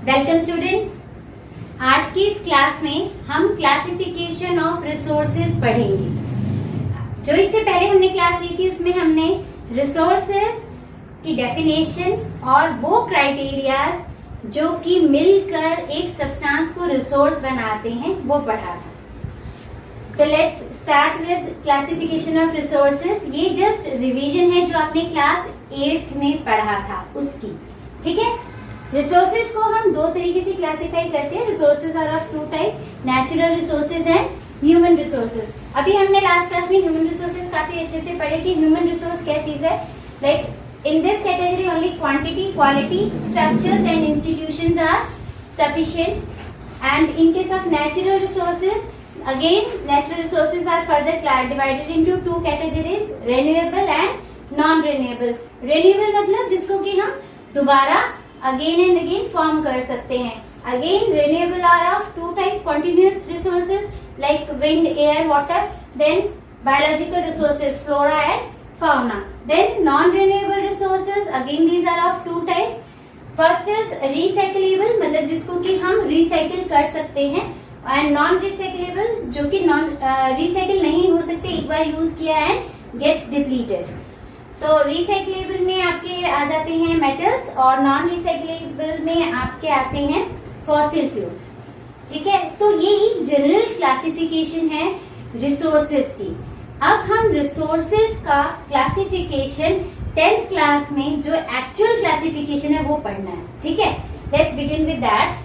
Welcome students. आज की इस क्लास में हम क्लासिफिकेशन ऑफ रिसोर्सेज पढ़ेंगे। जो इससे पहले हमने क्लास ली थी उसमें हमने रिसोर्सेज की डेफिनेशन और वो क्राइटेरियाज जो कि मिलकर एक सब्सटेंस को रिसोर्स बनाते हैं वो पढ़ा था। तो let's start with classification of resources. ये जस्ट रिवीजन है जो आपने क्लास 8th में पढ़ा था उसकी, ठीक है। रिसोर्सेज को हम दो तरीके से क्लासिफाई करते हैं। Resources are of two type, natural resources and human resources. अभी हमने लास्ट क्लास में ह्यूमन रिसोर्सेज काफी अच्छे से पढ़े कि ह्यूमन रिसोर्स क्या चीज है। Like in this category only quantity, quality, structures and institutions are sufficient. And in case of natural resources, again natural resources are further divided into two categories, renewable and non renewable. renewable मतलब जिसको कि हम दोबारा again and again form कर सकते हैं। again renewable are of two type, continuous resources like wind, air, water, then biological resources, flora and fauna. then non renewable resources, again these are of two types. first is recyclable मतलब जिसको कि हम recycle कर सकते हैं, and non recyclable जो कि non recycle नहीं हो सकते, एक बार यूज किया एंड गेट्स डिप्लीटेड। तो रिसाइकलेबल में आपके आ जाते हैं मेटल्स और नॉन रिसाइकलेबल में आपके आते हैं फॉसिल फ्यूल्स, ठीक है। तो ये एक जनरल क्लासिफिकेशन है रिसोर्सेज की। अब हम रिसोर्सेज का क्लासिफिकेशन 10th क्लास में जो एक्चुअल क्लासिफिकेशन है वो पढ़ना है, ठीक है। Let's begin with that.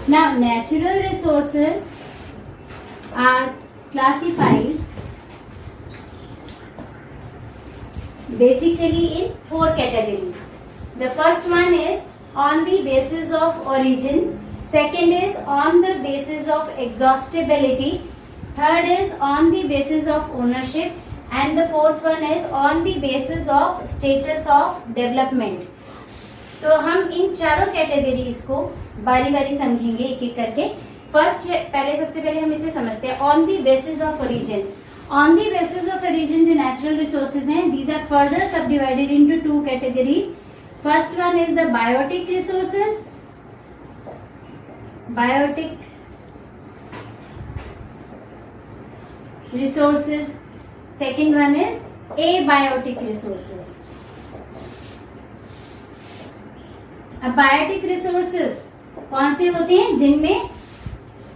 Now, natural resources are classified basically in 4 categories. The first one is on the basis of origin, second is on the basis of exhaustibility, third is on the basis of ownership, and the fourth one is on the basis of status of development. तो हम इन चारों categories को बारी बारी समझेंगे एक एक करके। फर्स्ट पहले सबसे पहले हम इसे समझते हैं on the basis of origin. On the basis of origin जो नेचुरल रिसोर्सेज हैं, these are further sub divided into 2 categories. First one is the biotic resources, biotic resources. Second one is abiotic resources. अब biotic resources कौन से होते हैं? जिनमें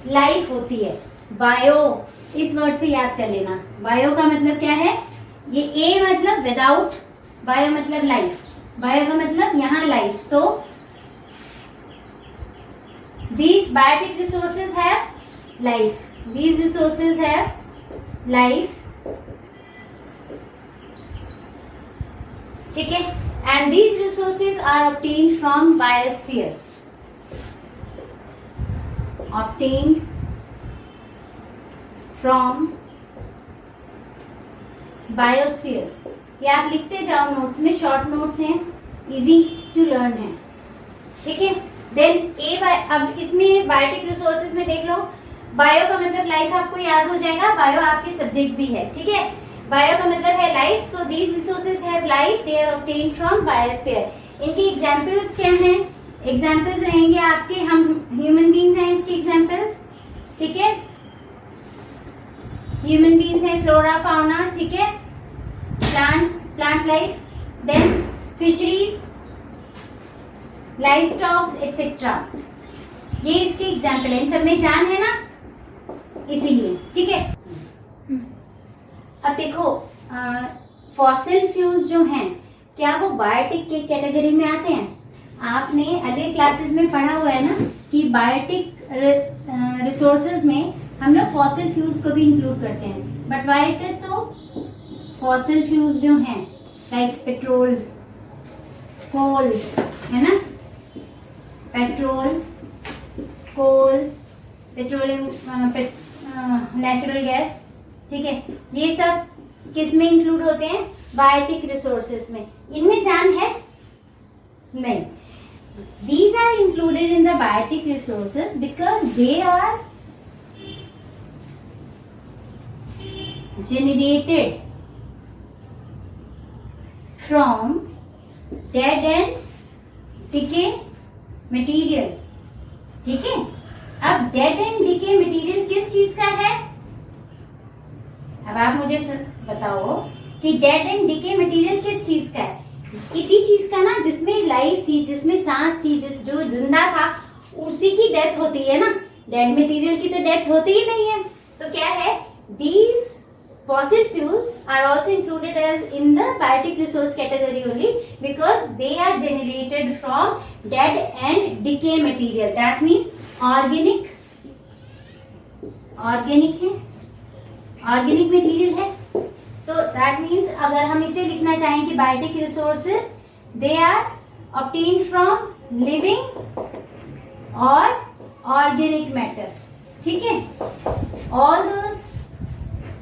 life होती है। बायो इस वर्ड से याद कर लेना। बायो का मतलब क्या है? ये ए मतलब विदाउट, बायो मतलब लाइफ, बायो का मतलब यहाँ लाइफ। तो these biotic resources have life, these resources have life, ठीक है। And these resources are obtained from biosphere. Obtained from biosphere. ये आप लिखते जाओ नोट्स में, शॉर्ट नोट्स हैं, इजी टू लर्न है, ठीक है। देन अब इसमें बायोटिक रिसोर्सेज में देख लो, बायो का मतलब लाइफ आपको याद हो जाएगा, बायो आपके सब्जेक्ट भी है, ठीक है। बायो का मतलब है life, so these resources have life, they are obtained from biosphere. इनकी एग्जांपल्स क्या हैं? एग्जांपल्स रहेंगे आपके, हम ह्यूमन बीइंग्स हैं इसके एग्जांपल्स, ठीक है। ह्यूमन बीइंग्स हैं, फ्लोरा फाउना, ठीक है, plants, plant life, then fisheries, livestocks etcetera. ये इसके एग्जाम्पल है। इन सब में जान है ना, इसीलिए, ठीक है। अब देखो फॉसिल फ्यूल्स जो हैं, क्या वो बायोटिक के कैटेगरी में आते हैं? आपने अगले क्लासेस में पढ़ा हुआ है ना कि बायोटिक रिसोर्सेज में हम लोग फॉसिल फ्यूल्स को भी इंक्लूड करते हैं। But why it is so? Fossil fuels जो हैं लाइक पेट्रोल, कोल, है ना, पेट्रोल, कोल, पेट्रोलियम, नेचुरल गैस, ठीक है, ये सब किस में इंक्लूड होते हैं? बायोटिक रिसोर्सेज में। इनमें जान है नहीं। These are included in the biotic resources because they are generated from dead and decay material. ठीक है, अब डेड एंड डिके मटेरियल किस चीज का है? अब आप मुझे बताओ कि डेड एंड डिके मटेरियल किस चीज का है? इसी चीज का ना, जिसमें लाइफ थी, जिसमें सांस थी, जो जिंदा था, उसी की डेथ होती है ना। डेड मटेरियल की तो डेथ होती ही नहीं है। तो क्या है, these fossil fuels are also included as in the biotic resource category only because they are generated from dead and decay material. That means organic है, organic material है। तो that means अगर हम इसे लिखना चाहें कि biotic resources they are obtained from living or organic matter। ठीक है, all those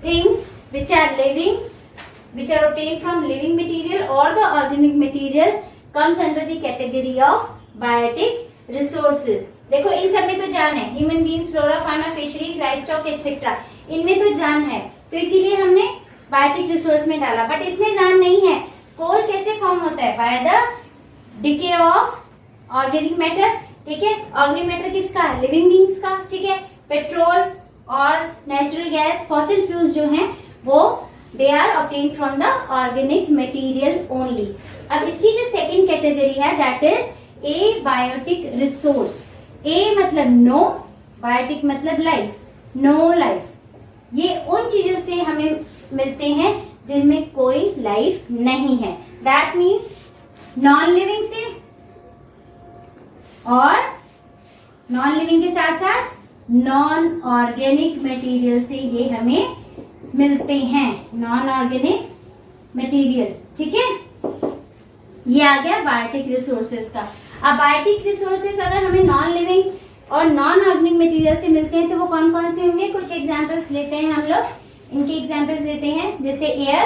things which are living, which are obtained from living material or the organic material comes under the category of biotic resources। देखो इन सब में तो जान है, human beings, flora, फाना, fisheries, livestock etcetera, इनमें तो जान है, तो इसीलिए हमने बायोटिक रिसोर्स में डाला। बट इसमें जान नहीं है। कोल कैसे फॉर्म होता है? By the decay of organic matter. ठीक है, ऑर्गेनिक मैटर किसका? लिविंग बीइंग्स का। ठीक है, पेट्रोल और नेचुरल गैस, फॉसिल फ्यूल्स जो हैं वो they are obtained from the organic material only. अब इसकी जो सेकंड कैटेगरी है that is a biotic resource. A मतलब नो, बायोटिक मतलब लाइफ, नो लाइफ। ये उन चीजों से हमें मिलते हैं जिनमें कोई लाइफ नहीं है। दैट मीन्स नॉन लिविंग से, और नॉन लिविंग के साथ साथ नॉन ऑर्गेनिक मटेरियल से ये हमें मिलते हैं, नॉन ऑर्गेनिक मटेरियल। ठीक है, ये आ गया बायोटिक रिसोर्सेज का। अब बायोटिक रिसोर्सेज अगर हमें नॉन लिविंग और नॉन ऑर्गेनिक मटेरियल से मिलते हैं तो वो कौन कौन से होंगे? कुछ एग्जांपल्स लेते हैं हम लोग, इनके एग्जांपल्स लेते हैं, जैसे air,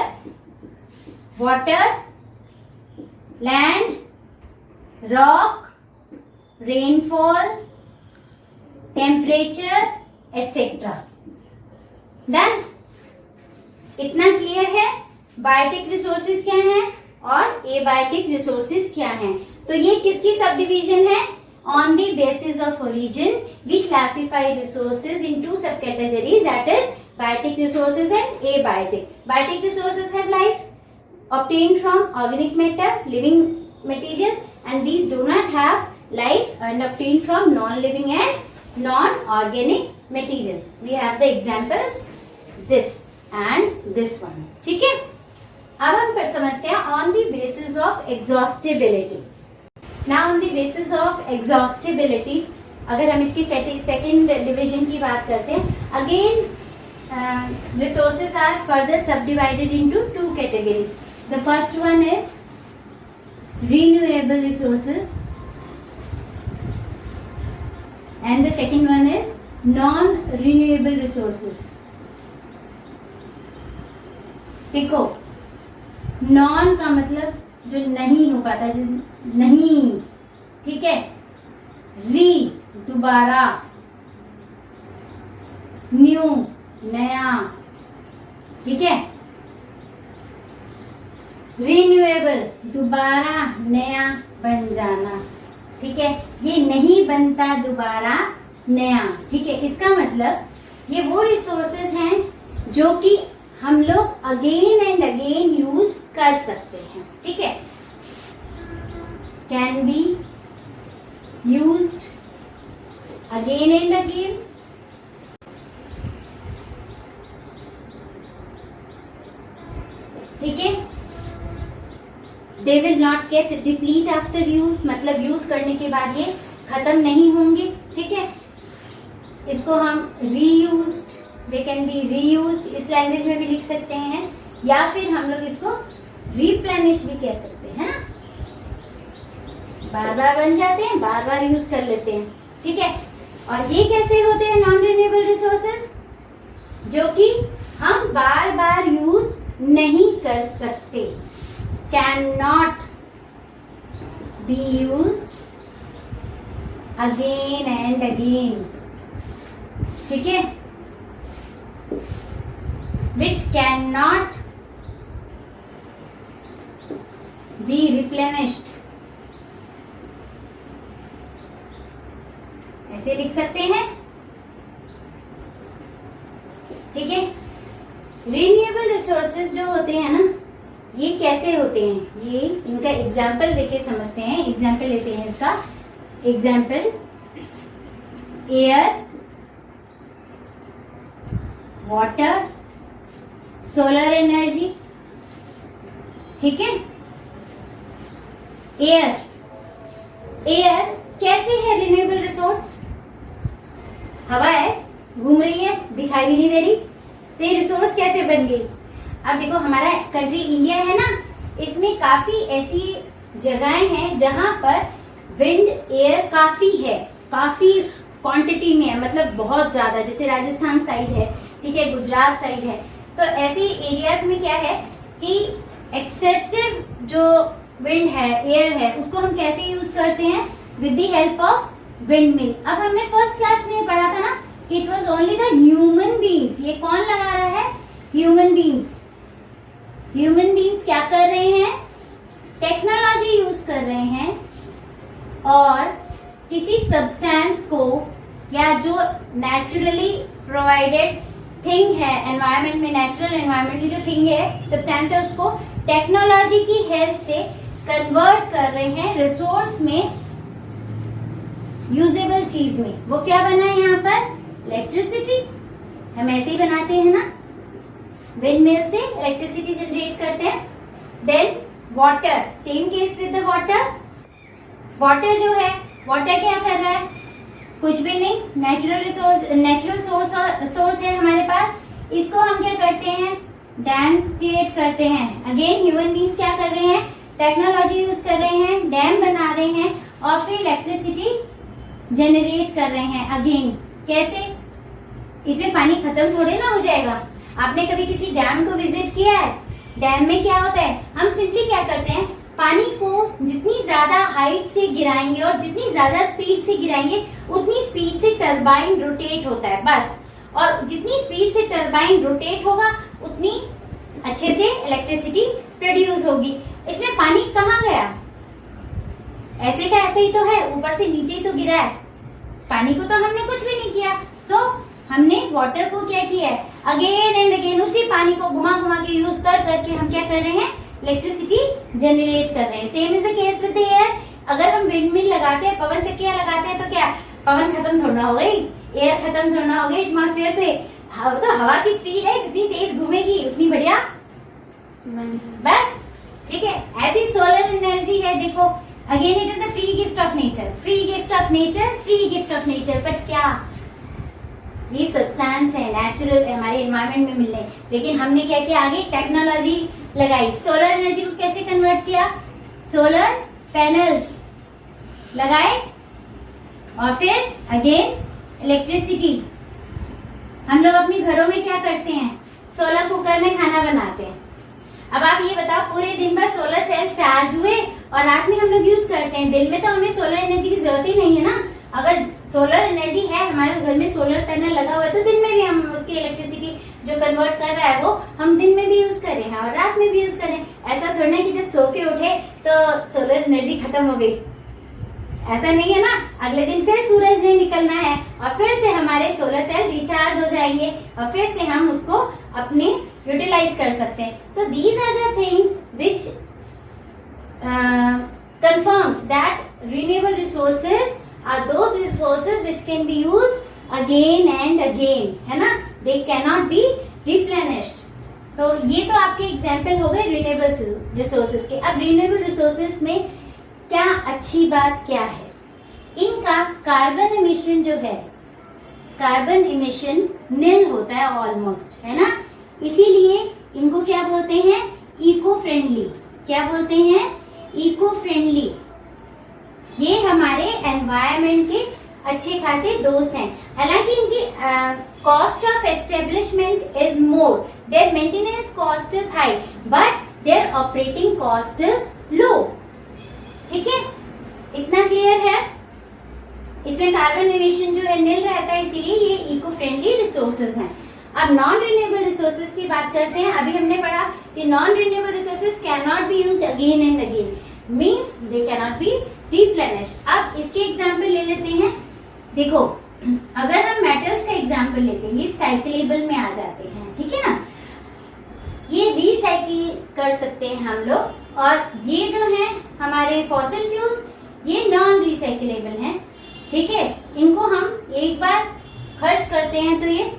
water, land, rock, rainfall, temperature etcetera. Done? इतना क्लियर है बायोटिक रिसोर्सेज क्या हैं और एबायोटिक रिसोर्सेज क्या हैं। तो ये किसकी सब डिवीजन है? On the basis of origin we classify resources into subcategories, that is biotic resources and abiotic. Biotic resources have life obtained from organic matter, living material, and these do not have life and obtained from non-living and non-organic material. We have the examples this and this one. ठीक है, अब हम समझते हैं on the basis of exhaustibility. Now on the basis of exhaustibility, अगर हम इसकी second division की बात करते हैं, again resources are further subdivided into two categories. The first one is renewable resources and the second one is non-renewable resources. देखो, non का मतलब जो नहीं हो पाता, जो नहीं, ठीक है, री दोबारा, न्यू नया, ठीक है, रिन्यूएबल दोबारा नया बन जाना, ठीक है, ये नहीं बनता दोबारा नया, ठीक है। इसका मतलब ये वो रिसोर्सेज हैं जो कि हम लोग अगेन एंड अगेन यूज कर सकते हैं, ठीक है, can be used again and again, ठीक है। They will not gate deplete after use, मतलब यूज करने के बाद ये खत्म नहीं होंगे, ठीक है। इसको हम reused, they can be reused इस लैंग्वेज में भी लिख सकते हैं, या फिर हम लोग इसको रिप्लेनिश भी कह सकते हैं ना, बार बार बन जाते हैं, बार बार यूज कर लेते हैं, ठीक है। और ये कैसे होते हैं नॉन रिन्यूएबल रिसोर्सेज, जो कि हम बार बार यूज नहीं कर सकते, can not be used again and again, ठीक है, which can not be replenished, ऐसे लिख सकते हैं। ठीक है, रिन्यूएबल रिसोर्सेज जो होते हैं ना, ये कैसे होते हैं, ये इनका एग्जाम्पल देके समझते हैं। एग्जाम्पल लेते हैं इसका। Example, air, water, solar energy. ठीक है, एयर, एयर कैसे है रिन्यूएबल रिसोर्स? हवा है, घूम रही है, दिखाई भी नहीं दे रही, तो ये रिसोर्स कैसे बन गई? अब देखो, हमारा कंट्री इंडिया है ना, इसमें काफी ऐसी जगहें हैं जहां पर विंड एयर काफी है, काफी क्वांटिटी में है, मतलब बहुत ज्यादा। जैसे राजस्थान साइड है, ठीक है, गुजरात साइड है, तो ऐसे एरियाज में क्या है कि एक्सेसिव जो विंड है, एयर है, उसको हम कैसे यूज करते हैं? With the help of wind mill. अब हमने फर्स्ट क्लास में पढ़ा था ना कि it was only the human beings. ये कौन लगा रहा है? Human beings. ह्यूमन बींग्स क्या कर रहे हैं? टेक्नोलॉजी यूज कर रहे हैं और किसी सब्सटेंस को या जो नेचुरली प्रोवाइडेड थिंग है एनवायरमेंट में, नेचुरल एनवायरमेंट की जो थिंग है, सब्सटेंस है, उसको टेक्नोलॉजी की हेल्प से कन्वर्ट कर रहे हैं रिसोर्स में, यूजेबल चीज में। वो क्या बना है यहाँ पर? इलेक्ट्रिसिटी। हम ऐसे ही बनाते हैं ना, विंड मिल से इलेक्ट्रिसिटी जनरेट करते हैं। Then water, same case with the water. Water जो है, वाटर क्या कर रहा है? कुछ भी नहीं, नेचुरल रिसोर्स, नेचुरल सोर्स है हमारे पास। इसको हम क्या करते हैं? डैम्स क्रिएट करते हैं। अगेन ह्यूमन बींग्स क्या कर रहे हैं? टेक्नोलॉजी यूज कर रहे हैं, डैम बना रहे हैं और फिर इलेक्ट्रिसिटी जनरेट कर रहे हैं। अगेन कैसे? इसमें पानी खत्म थोड़े ना हो जाएगा। आपने कभी किसी डैम को विजिट किया है? डैम में क्या होता है? हम सिंपली क्या करते हैं, पानी को जितनी ज्यादा हाइट से गिराएंगे और जितनी ज्यादा स्पीड से गिराएंगे, उतनी स्पीड से टरबाइन रोटेट होता है, बस। और जितनी स्पीड से टरबाइन रोटेट होगा, उतनी अच्छे से इलेक्ट्रिसिटी प्रोड्यूस होगी। इसमें पानी कहाँ गया? ऐसे का ऐसे ही तो है, ऊपर से नीचे ही तो गिरा है। पानी को तो हमने कुछ भी नहीं किया। सो हमने वाटर को क्या किया है? अगेन एंड अगेन उसी पानी को घुमा घुमा के यूज कर करके हम क्या कर रहे हैं? इलेक्ट्रिसिटी जनरेट कर रहे हैं। Same is the case with the air. अगर हम विंड मिल लगाते हैं, पवन चक्कियां लगाते हैं, तो क्या पवन खत्म थोड़ा हो गई, एयर खत्म थोड़ा हो गई एटमॉस्फेयर से। तो हवा की स्पीड है, जितनी तेज घूमेगी उतनी बढ़िया, बस। ठीक है, ऐसी सोलर एनर्जी है। देखो again it is a free gift of nature, free gift of nature, free gift of nature. But क्या ये सब्सटेंस है, नेचुरल हमारे एनवायरमेंट में मिल रहे, लेकिन हमने क्या किया? आगे टेक्नोलॉजी लगाई। सोलर एनर्जी को कैसे कन्वर्ट किया? सोलर पैनल्स लगाए और फिर अगेन इलेक्ट्रिसिटी। हम लोग अपने घरों में क्या करते हैं? सोलर कुकर में खाना बनाते हैं। अब आप ये बताओ, पूरे दिन भर सोलर सेल चार्ज हुए और रात में हम लोग यूज करते हैं। दिन में तो हमें सोलर एनर्जी की जरूरत ही नहीं है ना। अगर सोलर एनर्जी है, हमारे घर में सोलर पैनल लगा हुआ है, तो दिन में भी हम उसकी इलेक्ट्रिसिटी जो कन्वर्ट कर रहा है वो हम दिन में भी यूज करें हैं और रात में भी यूज करें। ऐसा थोड़ा ना कि जब सो के उठे तो सोलर एनर्जी खत्म हो गई, ऐसा नहीं है ना। अगले दिन फिर सूरज ने निकलना है और फिर से हमारे सोलर सेल रिचार्ज हो जाएंगे और फिर से हम उसको अपने यूटिलाइज कर सकते हैं। So these are the things which confirms that renewable resources are those resources which can be used again and again, है ना। They cannot be replenished. तो ये तो आपके एग्जाम्पल हो गए रिन्यूएबल रिसोर्सेज के। अब रिन्यूएबल रिसोर्सेज में क्या अच्छी बात क्या है? इनका कार्बन इमिशन जो है, कार्बन इमिशन नील होता है ऑलमोस्ट, है ना। इसीलिए इनको क्या बोलते हैं? Eco friendly. क्या बोलते हैं? Eco friendly. ये हमारे एनवायरमेंट के अच्छे खासे दोस्त हैं। हालांकि इनकी cost of establishment is more, their maintenance cost is high, but their operating cost is low. ठीक है, इतना क्लियर है। इसमें कार्बन इमिशन जो है नील रहता है, इसीलिए ये इको फ्रेंडली रिसोर्सेज हैं। अब नॉन रिन्यूएबल रिसोर्सेज की बात करते हैं। अभी हमने पढ़ा कि non renewable resources can not be used again and again, means they can not be replenished. अब इसके एग्जांपल ले लेते हैं। देखो, अगर हम मेटल्स का एग्जांपल लेते हैं, ये साइक्लेबल में आ जाते हैं, ठीक है ना, ये रिसाइकिल कर सकते हैं हम लोग। और ये जो है हमारे फॉसिल फ्यूल्स, ये नॉन रिसाइकिलेबल हैं, ठीक है। इनको हम एक बार खर्च करते हैं तो ये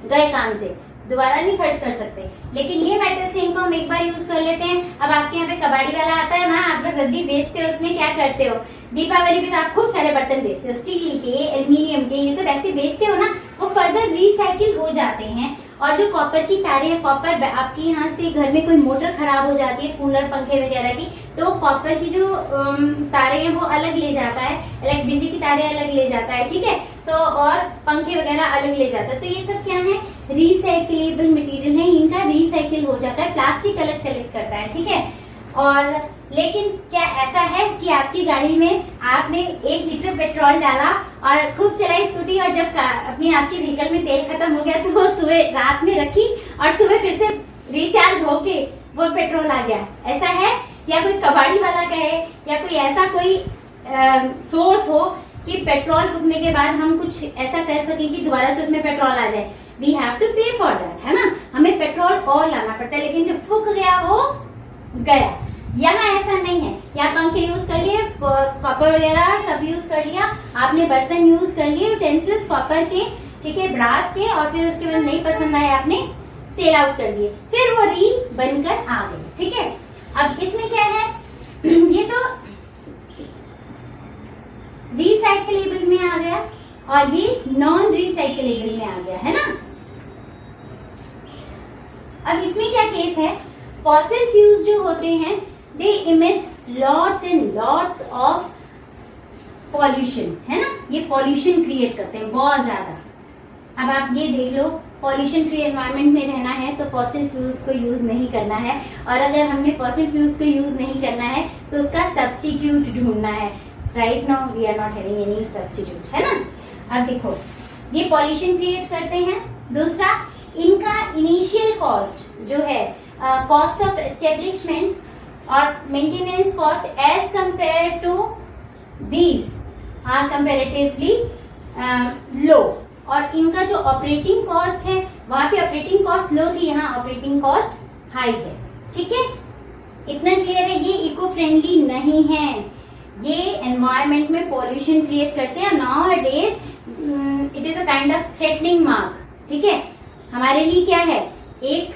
गए काम से, दोबारा नहीं खर्च कर सकते। लेकिन ये मेटल से इनको हम एक बार यूज कर लेते हैं। अब आपके यहाँ पे कबाड़ी वाला आता है ना, आप लोग रद्दी बेचते हो, उसमें क्या करते हो, दीपावली पे तो आप खूब सारे बर्तन बेचते हो, स्टील के, एल्यूमिनियम के, ये सब ऐसे बेचते हो ना, वो फर्दर रिसाइकिल हो जाते हैं। और जो कॉपर की तारें हैं, कॉपर आपके यहाँ से घर में कोई मोटर खराब हो जाती है, कूलर पंखे वगैरह की, तो कॉपर की जो तारें हैं वो अलग ले जाता है, बिजली की तारें अलग ले जाता है, ठीक है, तो और पंखे वगैरह अलग ले जाता है। तो ये सब क्या है, रिसाइकिलेबल मटेरियल है, इनका रिसाइकिल हो जाता है, प्लास्टिक अलग कलेक्ट करता है, ठीक है। और लेकिन क्या ऐसा है कि आपकी गाड़ी में आपने 1 लीटर पेट्रोल डाला और खूब चलाई स्कूटी, और जब अपनी आपकी व्हीकल में तेल खत्म हो गया तो वो सुबह रात में रखी और सुबह फिर से रिचार्ज होके वो पेट्रोल आ गया, ऐसा है? या कोई कबाड़ी वाला कहे, या कोई ऐसा कोई सोर्स हो कि पेट्रोल फूकने के बाद हम कुछ ऐसा कर सकें कि दोबारा से उसमें पेट्रोल आ जाए। वी हैव टू पे फॉर दैट, है ना, हमें पेट्रोल और लाना पड़ता है। लेकिन जो फूक गया वो गया। यहाँ ऐसा नहीं है, यहाँ पंखे यूज कर लिए, कॉपर वगैरह सब यूज कर लिया, आपने बर्तन यूज कर लिए, यूटेंसिल्स कॉपर के, ठीक है, ब्रास के, और फिर उसके बाद नहीं पसंद आए आपने सेल आउट कर दिए, फिर वो री बनकर आ गए, ठीक है। अब इसमें क्या है, ये तो रिसाइकिलेबल में आ गया और ये नॉन रिसाइकिलेबल में आ गया, है ना। अब इसमें क्या केस है, फॉसिल फ्यूल्स जो होते हैं they emit lots and lots of pollution, है ना, ये पॉल्यूशन क्रिएट करते हैं बहुत ज्यादा। अब आप ये देख लो, पॉल्यूशन फ्री एनवायरनमेंट में रहना है तो फॉसिल फ्यूल्स को यूज नहीं करना है, और अगर हमने फॉसिल फ्यूल्स को यूज नहीं करना है तो उसका सब्स्टिट्यूट ढूंढना है। Right now we are not having any substitute, है ना। अब देखो, ये पॉल्यूशन क्रिएट करते हैं। दूसरा, इनका इनिशियल कॉस्ट जो है, कॉस्ट ऑफ एस्टेब्लिशमेंट और maintenance cost as compare to these are comparatively low, और इनका जो ऑपरेटिंग कॉस्ट है, वहां पे ऑपरेटिंग कॉस्ट लो थी, यहाँ ऑपरेटिंग कॉस्ट हाई है, ठीक है। इतना क्लियर है, ये इको फ्रेंडली नहीं है, ये एनवायरमेंट में पॉल्यूशन क्रिएट करते हैं। Nowadays it is a kind of threatening mark, ठीक है। हमारे लिए क्या है, एक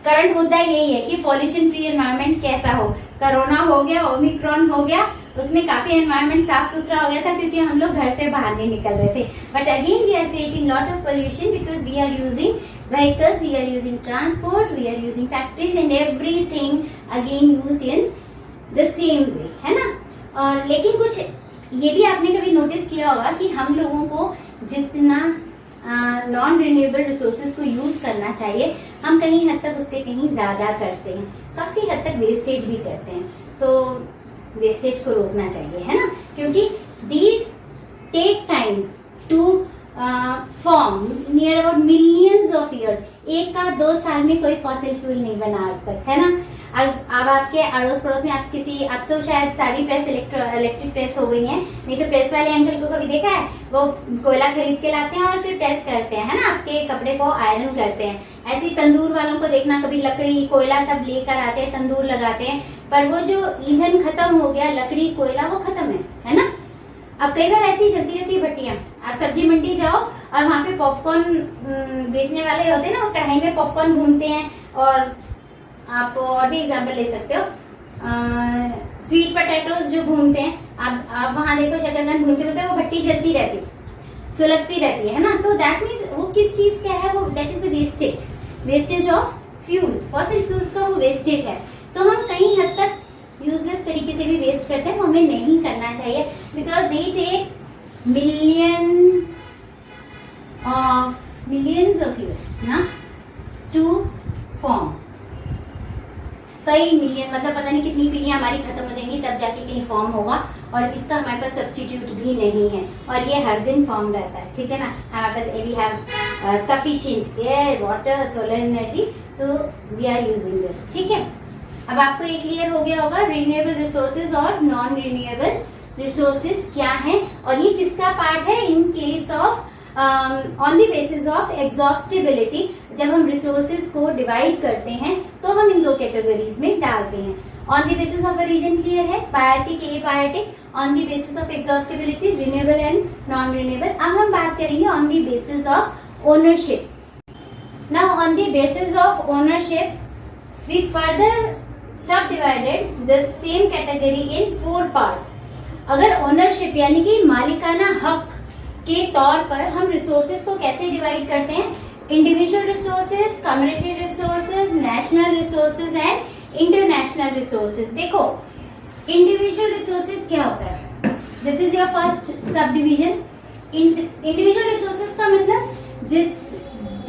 करंट मुद्दा यही है कि पॉल्यूशन फ्री एनवायरनमेंट कैसा हो। कोरोना हो गया, ओमिक्रॉन हो गया, उसमें काफी एनवायरनमेंट साफ सुथरा हो गया था क्योंकि हम लोग घर से बाहर नहीं निकल रहे थे। But again we are creating lot of pollution because we are using vehicles, we are using transport, we are using factories and everything again use in the same way, है ना। और लेकिन कुछ ये भी आपने कभी नोटिस किया होगा कि हम लोगों को जितना नॉन रिन्यूएबल रिसोर्सेज को यूज करना चाहिए, हम कहीं हद तक उससे कहीं ज्यादा करते हैं, काफी हद तक वेस्टेज भी करते हैं। तो वेस्टेज को रोकना चाहिए, है ना, क्योंकि these take time to form near about millions of years. 1 का 2 साल में कोई फॉसिल फ्यूल नहीं बना आज तक, है ना। अब आपके अड़ोस पड़ोस में आप किसी, अब तो शायद सारी प्रेस इलेक्ट्रिक प्रेस हो गई है, नहीं तो प्रेस वाले अंकल को कभी देखा है, वो कोयला खरीद के लाते हैं और फिर प्रेस करते हैं, है ना, आपके कपड़े को आयरन करते हैं। ऐसे तंदूर वालों को देखना, कभी लकड़ी कोयला सब लेकर आते हैं, तंदूर लगाते हैं, पर वो जो ईंधन खत्म हो गया, लकड़ी कोयला वो खत्म है ना। अब कई बार ऐसी चलती रहती है भट्टियां, आप सब्जी मंडी जाओ और वहां पे पॉपकॉर्न बेचने वाले होते हैं ना, वो कढ़ाई में पॉपकॉर्न भूनते हैं। और आप और भी एग्जाम्पल ले सकते हो, स्वीट पोटैटोज जो भूनते हैं, आप वहां देखो शकरकंद भूनते होते हैं, वो भट्टी जलती रहती, सुलगती रहती है ना। तो दैट मीन्स वो किस चीज का है, वो that is the wastage of fuel, fossil fuels का वो वेस्टेज है। तो हम कहीं हद तक यूजलेस तरीके से भी वेस्ट करते हैं, वो हमें नहीं करना चाहिए, because they take millions of years ना टू फॉर्म। कई मिलियन, मतलब पता नहीं कितनी पीढ़ियां हमारी खत्म हो जाएंगी तब जाके कहीं फॉर्म होगा, और इसका हमारे पास सब्स्टिट्यूट भी नहीं है, और ये हर दिन फॉर्म रहता है, ठीक है ना। हमारे पास we have sufficient air, water, solar energy, तो वी आर यूजिंग दिस, ठीक है। अब आपको ये क्लियर हो गया होगा रिन्यूएबल रिसोर्सेज और नॉन रिन्यूएबल रिसोर्सेज क्या है, और ये किसका पार्ट है in case of on the basis of exhaustibility. जब हम रिसोर्सेज को डिवाइड करते हैं तो हम इन दो कैटेगरीज में डालते हैं। On the basis of origin clear है, biotic, abiotic, on the basis of exhaustibility renewable and non renewable. अब हम बात करेंगे on the basis of ownership. Now on the basis of ownership we further subdivided the same category in 4 parts. अगर ownership यानी कि मालिकाना हक के तौर पर हम रिसोर्सेज को कैसे डिवाइड करते हैं, individual resources, community resources, national resources and international resources. देखो इंडिविजुअल रिसोर्सेज क्या होता है, this is your first sub division. Individual resources का मतलब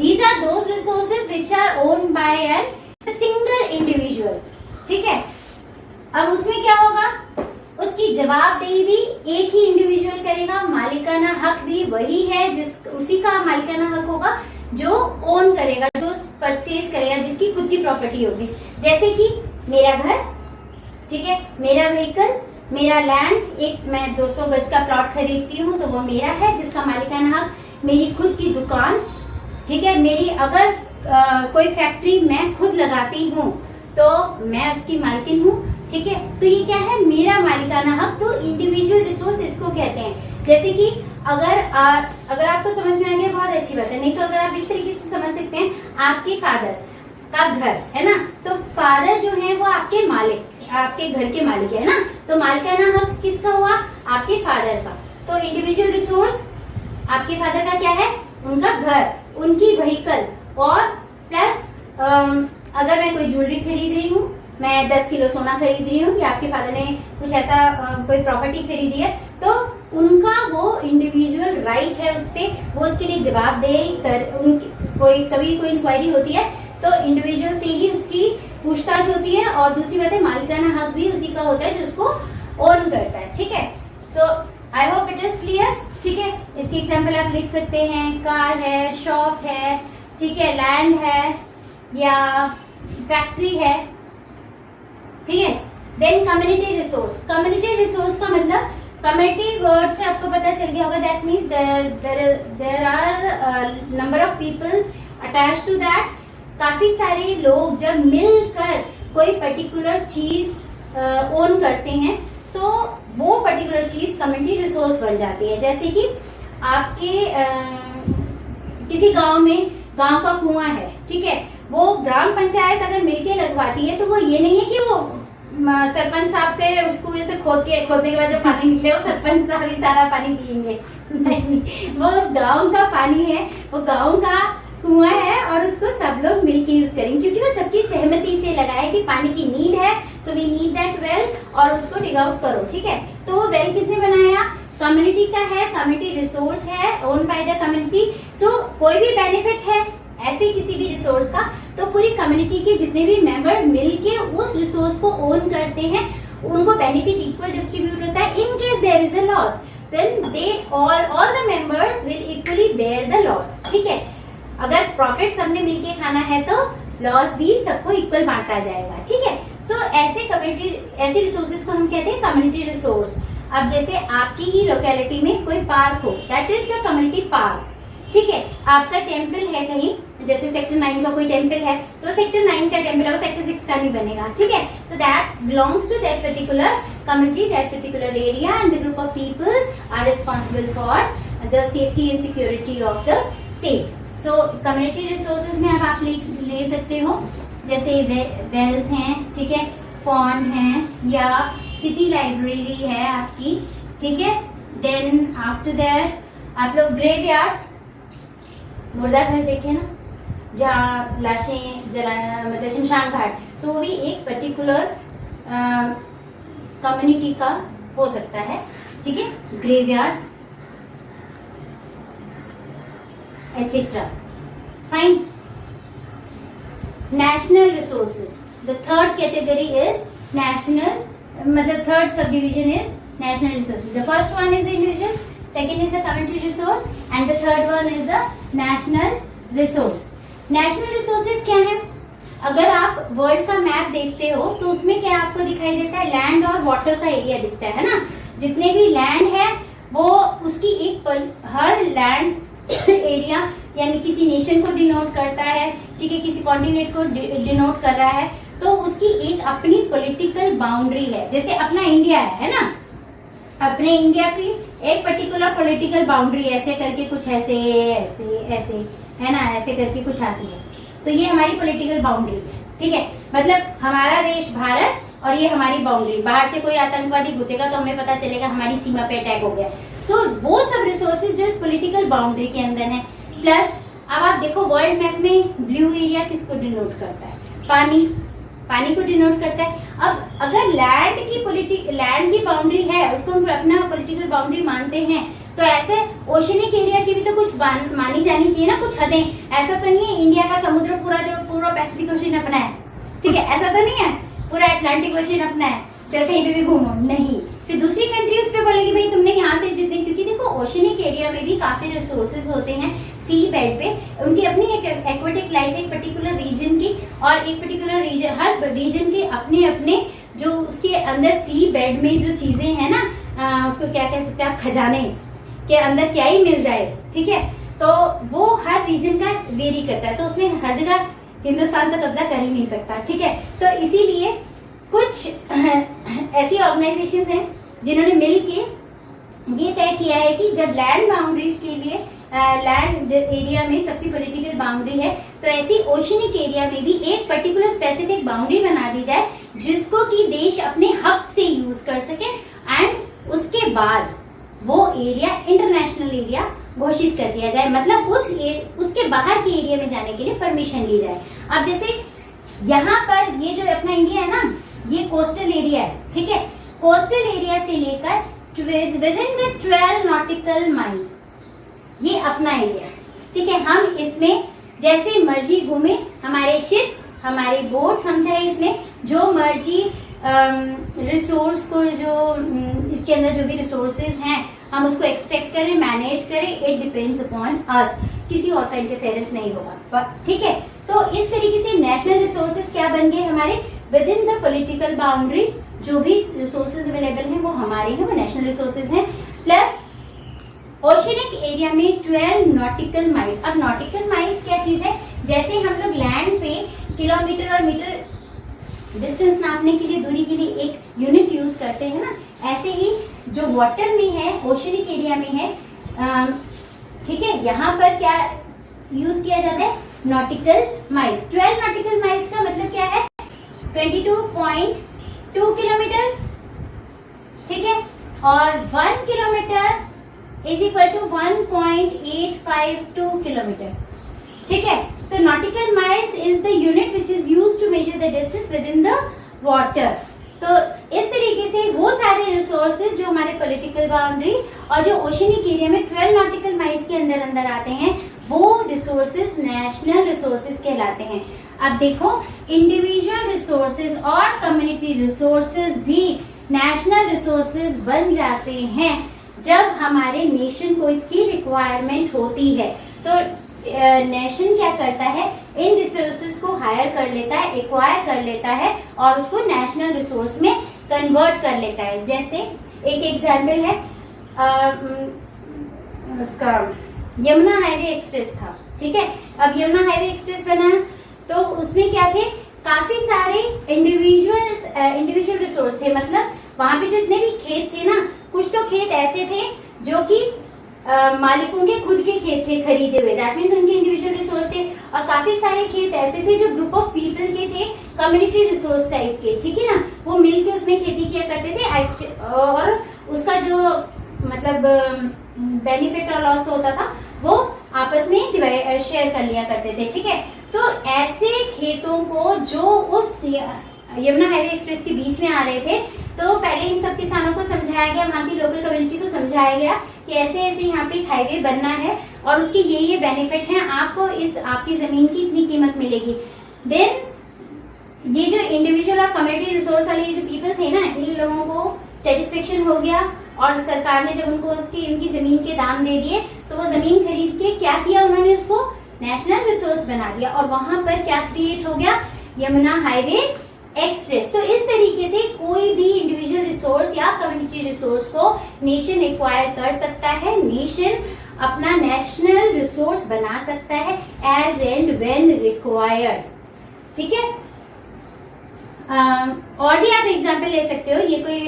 these are those resources which are owned by an single individual, ठीक है। अब उसमें क्या होगा, उसकी जवाबदेही भी एक ही इंडिविजुअल करेगा, मालिकाना हक भी वही है उसी का मालिकाना हक होगा जो ओन करेगा, जो परचेज करेगा, जिसकी खुद की प्रॉपर्टी होगी। जैसे कि मेरा घर, ठीक है, मेरा व्हीकल, मेरा लैंड, एक मैं 200 गज का प्लॉट खरीदती हूँ तो वो मेरा है जिसका मालिकाना हक, मेरी खुद की दुकान, ठीक है, मेरी अगर कोई फैक्ट्री मैं खुद लगाती हूँ तो मैं उसकी मालकिन हूँ, ठीक है। तो ये क्या है, मेरा मालिकाना हक। तो इंडिविजुअल रिसोर्स इसको कहते हैं। जैसे कि अगर आपको समझ में आ गया बहुत अच्छी बात है, नहीं तो अगर आप इस तरीके से समझ सकते हैं, आपके फादर का घर है ना, तो फादर जो है वो आपके मालिक, आपके घर के मालिक है ना, तो मालिकाना हक किसका हुआ, आपके फादर का। तो इंडिविजुअल रिसोर्स आपके फादर का क्या है, उनका घर, उनकी व्हीकल, और प्लस अगर मैं कोई ज्वेलरी खरीद रही हूँ, मैं 10 किलो सोना खरीद रही हूँ, या आपके फादर ने कुछ ऐसा कोई प्रॉपर्टी खरीदी है, तो उनका वो इंडिविजुअल राइट है उस पे, वो उसके लिए जवाबदेही कभी कोई इंक्वायरी होती है तो इंडिविजुअल से ही उसकी पूछताछ होती है, और दूसरी बात है मालिकाना हक भी उसी का होता है जो उसको ओन करता है, ठीक है। तो I hope it is clear, ठीक है। इसकी एग्जाम्पल आप लिख सकते हैं, कार है, शॉप है, ठीक है, लैंड है या फैक्ट्री है, ठीक है। Then community resource. Community resource का मतलब, कम्युनिटी वर्ड से आपको पता चल गया होगा, that means there are number of peoples attach to that. काफी सारे लोग जब मिलकर कोई पर्टिकुलर चीज ओन करते हैं तो वो पर्टिकुलर चीज कम्युनिटी रिसोर्स बन जाती है। जैसे कि आपके किसी गांव में, गांव का कुआं है, ठीक है, वो ग्राम पंचायत अगर मिलके लगवाती है तो वो ये नहीं है कि वो सरपंच साहब के उसको ऐसे खोदने के बाद जो पानी निकले वो सरपंच साहब ही सारा पानी पियेंगे, नहीं, वो उस गांव का पानी है, वो गांव का कुआं है और उसको सब लोग मिलके यूज करेंगे, क्योंकि वो सबकी सहमति से लगाया कि पानी की नीड है, so we need that well, और उसको डिग आउट करो, ठीक है। तो वो वेल किसने बनाया, कम्युनिटी का है, कम्युनिटी रिसोर्स है, ओन बाय द कम्युनिटी। सो कोई भी बेनिफिट है ऐसे किसी भी रिसोर्स का, तो पूरी कम्युनिटी के जितने भी मेंबर्स मिलके उस रिसोर्स को ओन करते हैं, उनको बेनिफिट इक्वल डिस्ट्रीब्यूट होता है। In case there is a loss, then they all the members will equally bear the loss, ठीक है। अगर प्रॉफिट सबने मिलके खाना है तो लॉस भी सबको इक्वल बांटा जाएगा, ठीक है। सो ऐसे रिसोर्सेज को हम कहते हैं कम्युनिटी रिसोर्स। अब जैसे आपकी ही लोकेलिटी में कोई पार्क हो, that is the community park, ठीक है। आपका टेम्पल है कहीं, जैसे सेक्टर 9 का कोई टेम्पल है, तो सेक्टर 9 का टेम्पल है, वो सेक्टर 6 का नहीं बनेगा, ठीक है। तो that belongs to that particular community, that particular area, and the group of people are responsible for the safety and security of the same. So community resources में अब आप ले सकते हो, जैसे वेल्स हैं, ठीक है, पॉन्ड है, या सिटी लाइब्रेरी है आपकी, ठीक है। देन आफ्टर दैट आप लोग ग्रेवयार्ड्स, मुर्दा घर देखे ना, जहाँ लाशें जलाना, मतलब शमशान घाट, तो वो भी एक पर्टिकुलर कम्युनिटी का हो सकता है, ठीक है, graveyards etcetera. Fine. National resources, the third category is national, मतलब third subdivision is national resources. The first one is the individual, second is the community resource and the third one is the national resource. National resources क्या है? अगर आप world का map देखते हो तो उसमें क्या आपको दिखाई देता है? लैंड और वाटर का एरिया दिखता है ना. जितने भी लैंड है वो उसकी एक हर लैंड एरिया यानी किसी नेशन को डिनोट करता है, ठीक है, किसी कॉन्टिनेंट को डिनोट कर रहा है, तो उसकी एक अपनी पॉलिटिकल बाउंड्री है. जैसे अपना इंडिया है ना, अपने इंडिया की एक पर्टिकुलर पॉलिटिकल बाउंड्री ऐसे करके कुछ ऐसे ऐसे ऐसे है ना, ऐसे करके कुछ आती है. तो ये हमारी पॉलिटिकल बाउंड्री है, ठीक है. मतलब हमारा देश भारत और ये हमारी बाउंड्री. बाहर से कोई आतंकवादी घुसेगा तो हमें पता चलेगा हमारी सीमा पे अटैक हो गया. सो वो सब रिसोर्सेज जो इस पॉलिटिकल बाउंड्री के अंदर है. प्लस अब आप देखो वर्ल्ड मैप में ब्लू एरिया किसको डिनोट करता है? पानी, पानी को डिनोट करता है. अब अगर लैंड की बाउंड्री है, उसको हम अपना पॉलिटिकल बाउंड्री मानते हैं, तो ऐसे ओशनिक एरिया की भी तो कुछ मानी जानी चाहिए ना, कुछ हदें. ऐसा तो नहीं है इंडिया का समुद्र पूरा पैसिफिक ओशन अपना है, ठीक है, ऐसा तो नहीं है पूरा अटलांटिक ओशन अपना है, चल कहीं पे भी घूमो, नहीं. फिर दूसरी कंट्री उस पर बोलेगी भाई तुमने यहाँ से जितने, क्योंकि देखो ओशनिक एरिया में भी काफी रिसोर्सेज होते हैं सी बेड पे. उनकी अपनी एक एक्वेटिक लाइफ, एक पर्टिकुलर रीजन की, और एक पर्टिकुलर रीजन, हर रीजन के अपने अपने जो उसके अंदर सी बेड में जो चीजें है ना, उसको क्या कह सकते हैं आप, खजाने के अंदर क्या ही मिल जाए, ठीक है. तो वो हर रीजन का वेरी करता है, तो उसमें हर जगह हिंदुस्तान तो कब्जा कर ही नहीं सकता, ठीक है. तो इसीलिए कुछ ऐसी ऑर्गेनाइजेशंस हैं जिन्होंने मिलके ये तय किया है कि जब लैंड बाउंड्रीज के लिए लैंड एरिया में सबकी पॉलिटिकल बाउंड्री है, तो ऐसी ओशनिक एरिया में भी एक पर्टिकुलर स्पेसिफिक बाउंड्री बना दी जाए जिसको कि देश अपने हक से यूज कर सके, एंड उसके बाद वो एरिया इंटरनेशनल एरिया घोषित कर दिया जाए. मतलब उसके बाहर के एरिया में जाने के लिए परमिशन ली जाए. अब जैसे यहाँ पर ये जो अपना इंडिया है ना, ये कोस्टल एरिया है, ठीक है. कोस्टल एरिया से लेकर with in the 12 nautical miles ये अपना एरिया, ठीक है. हम इसमें जैसे मर्जी घूमे, हमारे शिप्स, हमारे बोट्स, हम चाहे इसमें जो मर्जी रिसोर्स को, जो इसके अंदर जो भी रिसोर्सेज हैं, हम उसको एक्सट्रैक्ट करें, मैनेज करें. इट डिपेंड्स अपॉन अस, किसी और का इंटरफेरेंस नहीं होगा, ठीक है. तो इस तरीके से नेशनल रिसोर्सेज क्या बन गए हमारे? With in the political boundary जो भी रिसोर्सेज अवेलेबल हैं वो हमारे हैं, वो नेशनल रिसोर्सेज हैं. प्लस ओशनिक एरिया में 12 नॉटिकल माइल्स. अब नॉटिकल माइल्स क्या चीज है? जैसे हम लोग लैंड पे किलोमीटर और मीटर डिस्टेंस नापने के लिए, दूरी के लिए एक यूनिट यूज करते हैं ना, ऐसे ही जो वाटर में है, ओशनिक एरिया में है, ठीक है, यहाँ पर क्या यूज किया जाता है? Nautical miles. 12 नॉटिकल माइल्स का मतलब क्या है? 22.2 किलोमीटर्स, ठीक है. और 1 kilometre is equal to 1.852 kilometre, ठीक है. तो nautical miles is the unit which is used to measure the distance within the water. तो इस तरीके से वो सारे रिसोर्सेज जो हमारे पॉलिटिकल बाउंड्री और जो ओशनिक एरिया में 12 नॉटिकल माइल्स के अंदर अंदर आते हैं, वो रिसोर्सेज नेशनल रिसोर्सेज कहलाते हैं. अब देखो, इंडिविजुअल रिसोर्सेज और कम्युनिटी रिसोर्सेज भी नेशनल रिसोर्सेज बन जाते हैं जब हमारे नेशन को इसकी रिक्वायरमेंट होती है. तो नेशन क्या करता है? इन रिसोर्सेज को हायर कर लेता है, एक्वायर कर लेता है और उसको नेशनल रिसोर्स में कन्वर्ट कर लेता है. जैसे एक एग्जाम्पल है उसका, यमुना हाईवे एक्सप्रेस था, ठीक है. अब यमुना हाईवे एक्सप्रेस बना तो उसमें क्या थे? काफी सारे इंडिविजुअल रिसोर्स थे. मतलब वहां पे जो इतने भी खेत थे ना, कुछ तो खेत ऐसे थे जो कि मालिकों के खुद के खेत थे खरीदे हुए, दैट मीन्स उनके इंडिविजुअल रिसोर्स थे. और काफी सारे खेत ऐसे थे जो ग्रुप ऑफ पीपल के थे, कम्युनिटी रिसोर्स टाइप के, ठीक है ना. वो मिलके उसमें खेती किया करते थे और उसका जो मतलब बेनिफिट और लॉस तो होता था वो आपस में शेयर कर लिया करते थे, ठीक है. तो ऐसे खेतों को जो उस यमुना हाईवे एक्सप्रेस के बीच में आ रहे थे, तो पहले इन सब किसानों को समझाया गया, वहां की लोकल कम्युनिटी को समझाया गया कि ऐसे ऐसे यहाँ पे एक हाईवे बनना है और उसके ये बेनिफिट हैं, आपको आपकी जमीन की इतनी कीमत मिलेगी. देन ये जो इंडिविजुअल और कम्युनिटी रिसोर्स वाले ये जो पीपल थे ना, इन लोगों को सेटिस्फेक्शन हो गया और सरकार ने जब उनको इनकी जमीन के दाम दे दिए तो वो जमीन खरीद के क्या किया, उन्होंने उसको नेशनल रिसोर्स बना दिया और वहां पर क्या क्रिएट हो गया, यमुना हाईवे एक्सप्रेस। तो इस तरीके से कोई भी इंडिविजुअल रिसोर्स या कम्युनिटी रिसोर्स को नेशन एक्वायर कर सकता है, नेशन अपना नेशनल रिसोर्स बना सकता है एज एंड व्हेन रिक्वायर्ड। ठीक है। और भी आप एग्जाम्पल ले सकते हो। ये कोई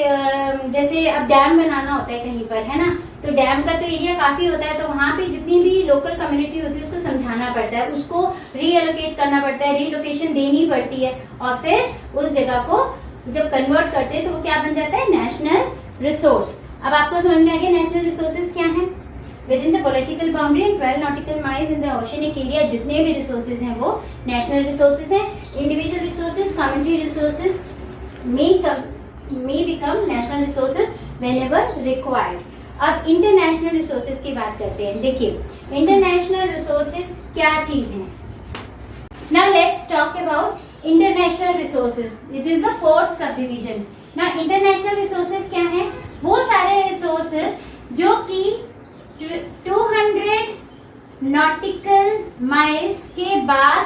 जैसे अब डैम बनाना होता है कहीं पर, है ना, तो डैम का तो एरिया काफी होता है, तो वहां पे जितनी भी लोकल कम्युनिटी होती है उसको समझाना पड़ता है, उसको रीएलोकेट करना पड़ता है, रीलोकेशन देनी पड़ती है और फिर उस जगह को जब कन्वर्ट करते हैं तो वो क्या बन जाता है, नेशनल रिसोर्स। अब आपको समझ में आ गया नेशनल रिसोर्सेज क्या है। With in the political boundary and 12 nautical miles in the oceanic area जितने भी रिसोर्सेज हैं वो नेशनल रिसोर्सेज हैं। Individual resources, community resources may become national resources whenever required। अब इंटरनेशनल रिसोर्सेज की बात करते हैं। देखिए इंटरनेशनल रिसोर्सेज क्या चीज है। Now let's talk about international resources, which is the fourth sub division. Now international resources क्या है, वो सारे रिसोर्सेज जो कि 200 नॉटिकल माइल्स के बाद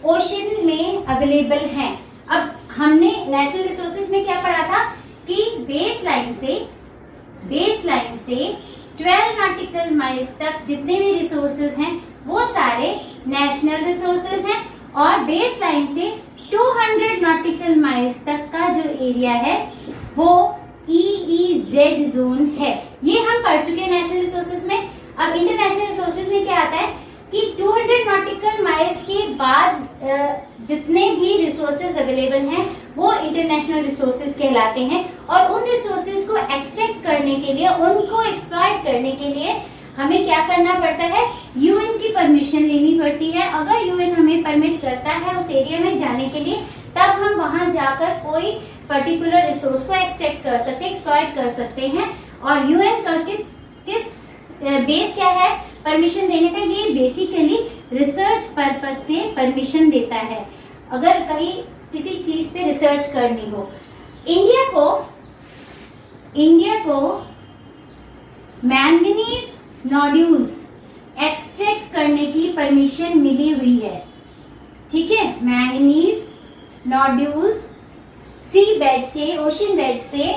ओशन में अवेलेबल हैं। अब हमने नेशनल रिसोर्सेज में क्या पढ़ा था कि बेस लाइन से 12 नॉटिकल माइल्स तक जितने भी रिसोर्सेज हैं वो सारे नेशनल रिसोर्सेज हैं और बेस लाइन से 200 नॉटिकल माइल्स तक का जो एरिया है वो EEZ जोन है। ये हम पढ़ चुके हैं नेशनल रिसोर्सेज में। अब इंटरनेशनल रिसोर्सेज में क्या आता है कि 200 नॉटिकल माइल्स के बाद जितने भी रिसोर्सेज अवेलेबल हैं वो इंटरनेशनल रिसोर्सेज कहलाते हैं और उन रिसोर्सेज को एक्सट्रैक्ट करने के लिए, उनको एक्सप्लॉइट करने के लिए हमें क्या करना पड़ता है, यूएन की परमिशन लेनी पड़ती है। अगर यूएन हमें परमिट करता है उस एरिया में जाने के लिए तब हम वहां जाकर कोई पर्टिकुलर रिसोर्स को एक्सट्रैक्ट कर सकते हैं, एक्सप्लॉइट कर सकते हैं। और यूएन का किस बेस क्या है परमिशन देने का, ये बेसिकली रिसर्च पर्पस से परमिशन देता है अगर कहीं किसी चीज पे रिसर्च करनी हो। इंडिया को मैंगनीज नोड्यूल्स एक्सट्रैक्ट करने की परमिशन मिली हुई है। ठीक है, मैंगनीज नोड्यूल्स सी बेड से, ओशन बेड से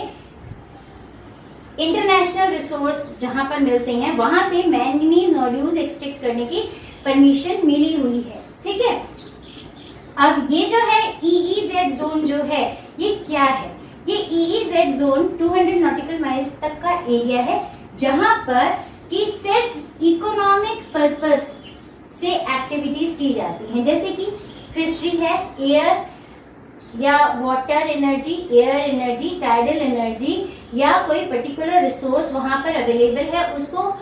इंटरनेशनल रिसोर्स जहां पर मिलते हैं वहां से मैंगनीज नोड्यूल्स एक्सट्रैक्ट करने की परमिशन मिली हुई है। ठीक है। अब ये जो है EEZ जोन जो है ये क्या है, ये EEZ जोन 200 नॉटिकल माइल्स तक का एरिया है जहां पर कि सिर्फ इकोनॉमिक पर्पस से एक्टिविटीज की जाती हैं, जैसे कि फिशरी है, एयर या water energy, air energy, tidal energy या कोई पर्टिकुलर रिसोर्स वहां पर अवेलेबल है उसको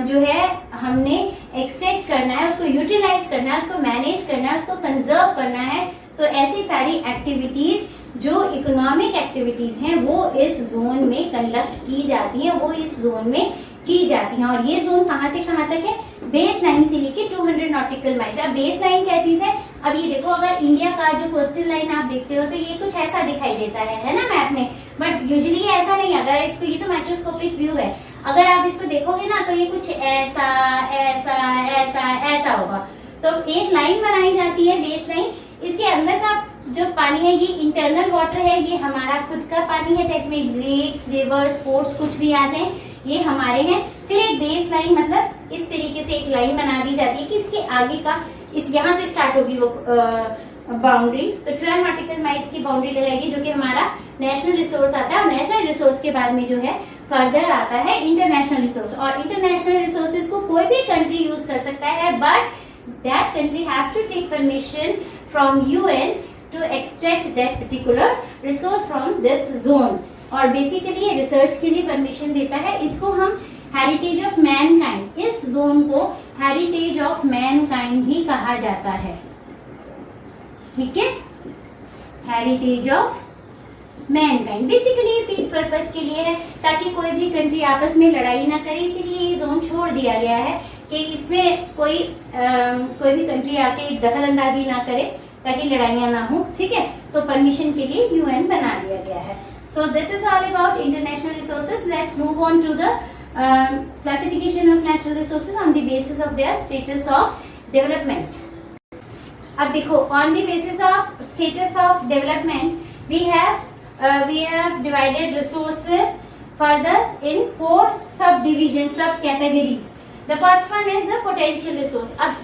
जो है हमने एक्सट्रैक्ट करना है, उसको यूटिलाइज करना है, उसको मैनेज करना है, उसको कंजर्व करना है। तो ऐसी सारी एक्टिविटीज जो इकोनॉमिक एक्टिविटीज हैं वो इस जोन में कंडक्ट की जाती हैं, वो इस जोन में की जाती हैं। और ये जोन कहाँ से कहाँ तक है, बेस लाइन से लेके 200 नॉटिकल माइल्स। अब बेस लाइन क्या चीज है, अब ये देखो अगर इंडिया का जो कोस्टल लाइन आप देखते हो तो ये कुछ ऐसा दिखाई देता है ना मैप में, बट यूजुअली ऐसा नहीं। अगर इसको, ये तो माइक्रोस्कोपिक व्यू है, अगर आप इसको देखोगे ना तो ये कुछ ऐसा ऐसा ऐसा ऐसा होगा। तो एक लाइन बनाई जाती है बेस लाइन, इसके अंदर का जो पानी है ये इंटरनल वाटर है, ये हमारा खुद का पानी है, चाहे इसमें लेक्स, रिवर्स, स्पोर्ट्स कुछ भी आ जाए ये हमारे हैं। फिर एक बेस लाइन मतलब इस तरीके से एक लाइन बना दी जाती है कि इसके आगे का, इस यहाँ से स्टार्ट होगी वो बाउंड्री, तो 12 नॉटिकल माइल्स की बाउंड्री लगाएगी जो कि हमारा नेशनल रिसोर्स आता है। और नेशनल रिसोर्स के बाद में जो है फर्दर आता है इंटरनेशनल रिसोर्स। और इंटरनेशनल रिसोर्सेज को कोई भी कंट्री यूज कर सकता है, but that country has to take permission from UN to extract that particular resource from this zone. और बेसिकली ये रिसर्च के लिए परमिशन देता है। इसको हम हेरिटेज ऑफ मैनकाइंड, इस जोन को हेरिटेज ऑफ मैनकाइंड भी कहा जाता है। ठीक है, हेरिटेज ऑफ मैनकाइंड बेसिकली ये पीस पर्पस के लिए है, ताकि कोई भी कंट्री आपस में लड़ाई ना करे, इसीलिए ये जोन छोड़ दिया गया है कि इसमें कोई भी कंट्री आके दखल अंदाजी ना करे ताकि लड़ाइयां ना हो। ठीक है, तो तो परमिशन के लिए यूएन बना दिया गया है. So this is all about international resources. Let's move on to the classification of natural resources on the basis of their status of development. अब देखो, on the basis of status of development, we have divided resources further in 4 subdivisions, subcategories. The first one is the potential resource. अब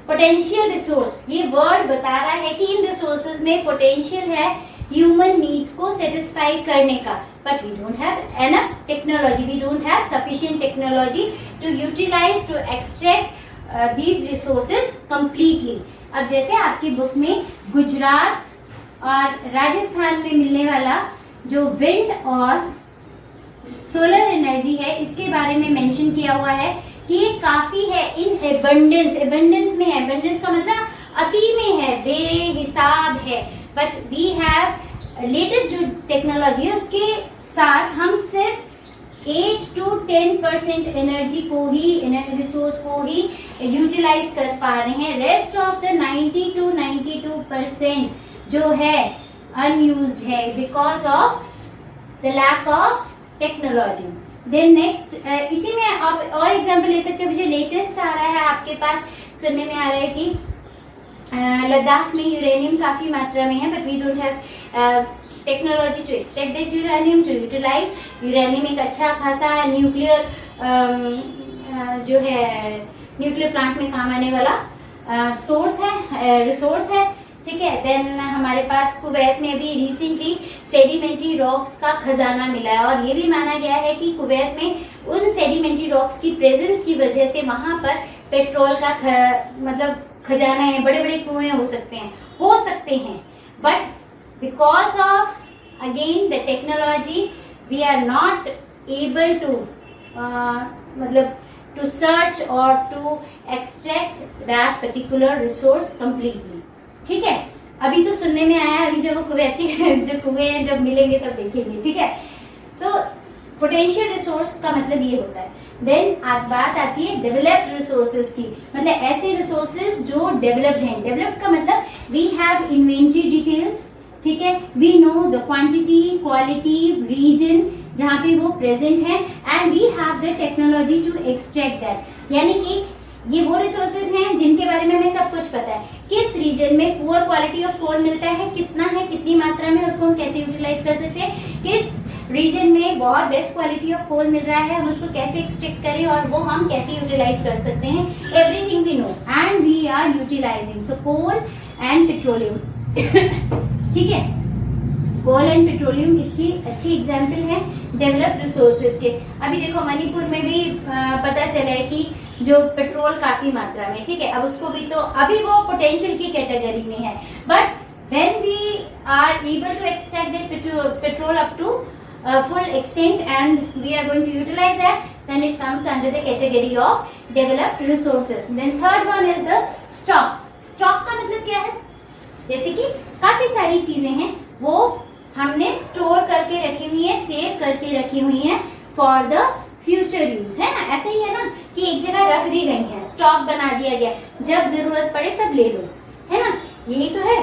potential resource, ये word बता रहा है कि इन resources में पोटेंशियल है ह्यूमन नीड्स को सेटिस्फाई करने का, but we don't have enough technology, we don't have sufficient technology to utilise, to extract these resources completely. अब जैसे आपकी बुक में गुजरात और राजस्थान में मिलने वाला जो विंड और सोलर एनर्जी है, इसके बारे में मेंशन किया हुआ है कि ये काफी है इन एबंडेंस. एबंडेंस में है, एबंडेंस का मतलब अति में है, बेहिसाब है. बट वी हैव लेटेस्ट जो टेक्नोलॉजी है उसके साथ हम सिर्फ 8 to 10% एनर्जी को ही, एनर्जी रिसोर्स को ही यूटिलाइज कर पा रहे हैं. रेस्ट ऑफ द 90 to 92% जो है अनयूज्ड है because of the lack of technology. Then next, इसी में आप और एग्जांपल ले सकते हो. मुझे लेटेस्ट आ रहा है, आपके पास सुनने में आ रहा है कि लद्दाख में यूरेनियम काफी मात्रा में है, but we don't have technology to extract that uranium, to utilise. Uranium एक अच्छा खासा न्यूक्लियर जो है न्यूक्लियर प्लांट में काम आने वाला सोर्स है, रिसोर्स है. ठीक है. देन हमारे पास कुवैत में भी रिसेंटली सेडिमेंट्री रॉक्स का खजाना मिला है, और ये भी माना गया है कि कुवैत में उन सेडिमेंट्री रॉक्स की प्रेजेंस की वजह से वहां पर पेट्रोल का मतलब खजाना है, बड़े बड़े कुएं हो सकते हैं. But because of again the technology we are not able to मतलब टू सर्च और to extract that particular resource completely. ठीक है. अभी तो सुनने में आया है, अभी जब वो कुवैती जो कुएं हैं जब मिलेंगे तब देखेंगे. ठीक है. तो पोटेंशियल रिसोर्स का मतलब ये होता है. देन आज बात आती है डेवलप्ड रिसोर्सेज की, मतलब ऐसे रिसोर्सेज जो डेवलप्ड हैं. डेवलप्ड का मतलब वी हैव इन्वेंटरी डिटेल्स. ठीक है. We know the quantity, quality, region जहाँ पे वो प्रेजेंट है, and we have the technology to extract that. यानी कि ये वो रिसोर्सेज हैं जिनके बारे में हमें सब कुछ पता है. किस रीजन में पुअर क्वालिटी ऑफ कोल मिलता है, कितना है, कितनी मात्रा में, उसको हम कैसे यूटिलाइज कर सकते हैं. किस रीजन में बहुत बेस्ट क्वालिटी ऑफ कोल मिल रहा है, हम उसको कैसे एक्सट्रैक्ट करें और वो हम कैसे यूटिलाइज कर सकते हैं. Everything we know and we are utilising. So coal and petroleum. ठीक है. कोल एंड पेट्रोलियम इसकी अच्छी एग्जाम्पल है डेवलप्ड रिसोर्सेज के. अभी देखो मणिपुर में भी पता चला है कि जो पेट्रोल काफी मात्रा में. ठीक है. अब उसको भी तो अभी वो पोटेंशियल की कैटेगरी में है, but when we are able to extract that petrol up to full extent and we are going to utilize that, then it comes under the category of developed resources. Then third one is the stock. Stock का मतलब क्या है? जैसे कि काफी सारी चीजें हैं वो हमने स्टोर करके रखी हुई है, सेव करके रखी हुई है फॉर द फ्यूचर यूज, है ना. ऐसे ही है ना कि एक जगह रख दी गई है, स्टॉक बना दिया गया, जब जरूरत पड़े तब ले लो, है ना. यही तो है.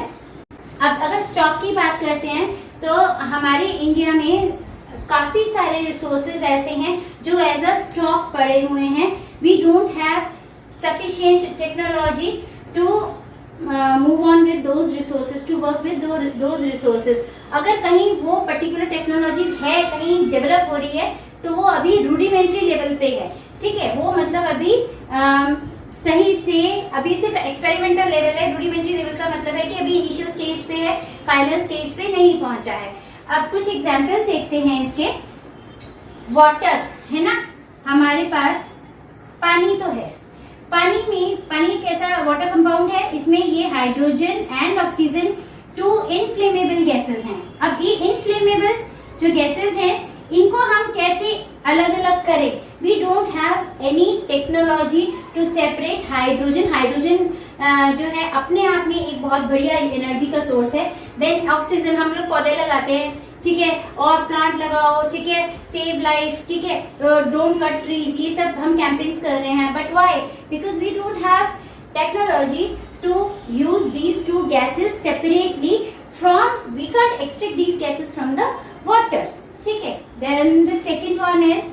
अब अगर स्टॉक की बात करते हैं तो हमारे इंडिया में काफी सारे रिसोर्सेज ऐसे हैं जो एज अ स्टॉक पड़े हुए हैं. We don't have sufficient technology to move on with those resources, to work with those resources. अगर कहीं वो पर्टिकुलर टेक्नोलॉजी है, कहीं डेवलप हो रही है, तो वो अभी रूडिमेंट्री लेवल पे है. ठीक है. वो मतलब अभी सही से अभी सिर्फ एक्सपेरिमेंटल लेवल है. रूडिमेंट्री लेवल का मतलब है कि अभी इनिशियल स्टेज पे है, फाइनल स्टेज पे नहीं पहुंचा है. अब कुछ एग्जाम्पल्स देखते हैं इसके. वाटर है ना, हमारे पास पानी तो है. पानी कैसा वाटर कंपाउंड है, इसमें ये hydrogen and oxygen 2 inflammable gases हैं. अब ये इनफ्लेमेबल जो गैसेस हैं इनको हम कैसे अलग अलग करें. We don't have any technology to separate hydrogen. Hydrogen जो है अपने आप में एक बहुत बढ़िया एनर्जी का सोर्स है. देन ऑक्सीजन, हम लोग पौधे लगाते हैं, ठीक है, और प्लांट लगाओ, ठीक है, सेव लाइफ, ठीक है, डोंट कट ट्रीज, ये सब हम कैंपेन्स कर रहे हैं. But why? Because we don't have technology to use these 2 gases separately from extract these gases from the water. ठीक है. Then the second one is,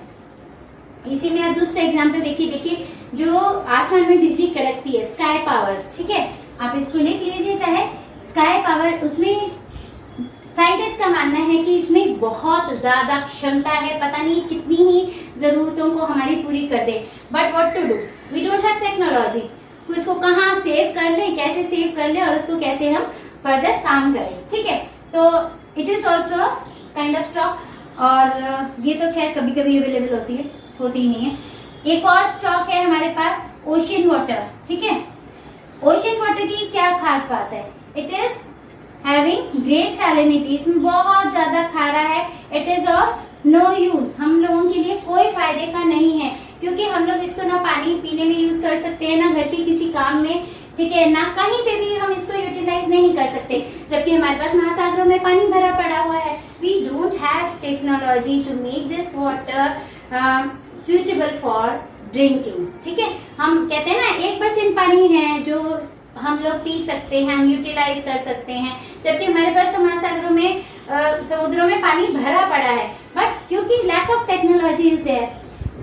इसी में आप दूसरा एग्जाम्पल देखिए जो आसमान में बिजली कड़कती है, स्काई पावर. ठीक है, आप इसको लिख लीजिए चाहे स्काई पावर. उसमें साइंटिस्ट का मानना है कि इसमें बहुत ज्यादा क्षमता है, पता नहीं कितनी ही जरूरतों को हमारी पूरी कर दे. But what to do, we don't have technology. तो इसको कहाँ सेव कर ले, कैसे सेव कर ले और उसको कैसे हम फर्दर काम करें. ठीक है, तो it is also kind of stock. और ये तो खैर कभी कभी अवेलेबल होती ही नहीं है. एक और स्टॉक है हमारे पास, ओशियन वाटर. ठीक है, ओशियन वाटर की क्या खास बात है, it is having great salinity. इसमें बहुत ज्यादा खारा है. It is of no use, हम लोगों के लिए कोई फायदे का नहीं है, क्योंकि हम लोग इसको ना पानी पीने में यूज कर सकते हैं, ना घर के किसी काम में. ठीक है, ना कहीं पे भी हम इसको यूटिलाइज नहीं कर सकते, जबकि हमारे पास महासागरों में पानी भरा पड़ा हुआ है. We don't have technology to make this water suitable for drinking. ठीक है, हम कहते हैं ना 1% पानी है जो हम लोग पी सकते हैं, हम यूटिलाइज कर सकते हैं, जबकि हमारे पास तो महासागरों में समुद्रों में पानी भरा पड़ा है. बट क्योंकि lack of technology is there.